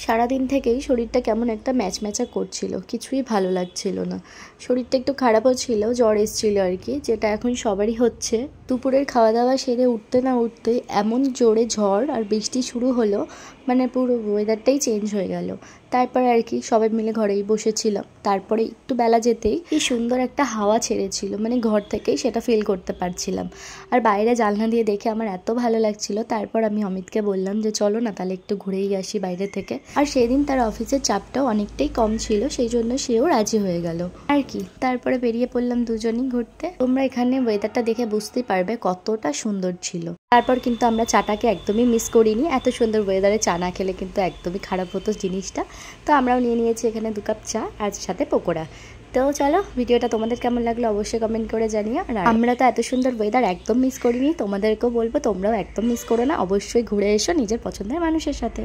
সারাদিন থেকেই শরীরটা কেমন একটা ম্যাচম্যাচা করছিল, কিছুই ভালো লাগছিল না। শরীরটা একটু খারাপও ছিল, জ্বর এসেছিল আর কি, যেটা এখন সবারই হচ্ছে। দুপুরের খাওয়া দাওয়া সেরে উঠতে না উঠতে এমন জোরে ঝড় আর বৃষ্টি শুরু হলো, মানে পুরো ওয়েদারটাই চেঞ্জ হয়ে গেল। তারপর আর কি সবাই মিলে ঘরেই বসেছিলাম। তারপরে একটু বেলা যেতেই কি সুন্দর একটা হাওয়া ছেড়েছিল, মানে ঘর থেকেই সেটা ফিল করতে পারছিলাম। আর বাইরে জানলা দিয়ে দেখে আমার এত ভালো লাগছিল। তারপর আমি অমিতকে বললাম যে চলো না তাহলে একটু ঘুরেই আসি বাইরে থেকে। আর সেদিন তার অফিসের চাপটাও অনেকটাই কম ছিল, সেই জন্য সেও রাজি হয়ে গেল আর কি। তারপরে বেরিয়ে পড়লাম দুজনই ঘুরতে। তোমরা এখানে ওয়েদারটা দেখে বুঝতেই পারবে কতটা সুন্দর ছিল। তারপর কিন্তু আমরা চাটাকে একদমই মিস করিনি। এত সুন্দর ওয়েদারে চা না খেলে কিন্তু একদমই খারাপ হতো জিনিসটা। তো আমরাও নিয়ে নিয়েছি এখানে 2 কাপ চা আর সাথে পকোড়া। তো চলো, ভিডিওটা তোমাদের কেমন লাগলো অবশ্যই কমেন্ট করে জানিও। আর আমরা তো এত সুন্দর ওয়েদার একদম মিস করিনি, তোমাদেরকেও বলবো তোমরাও একদম মিস করো না। অবশ্যই ঘুরে এসো নিজের পছন্দের মানুষের সাথে।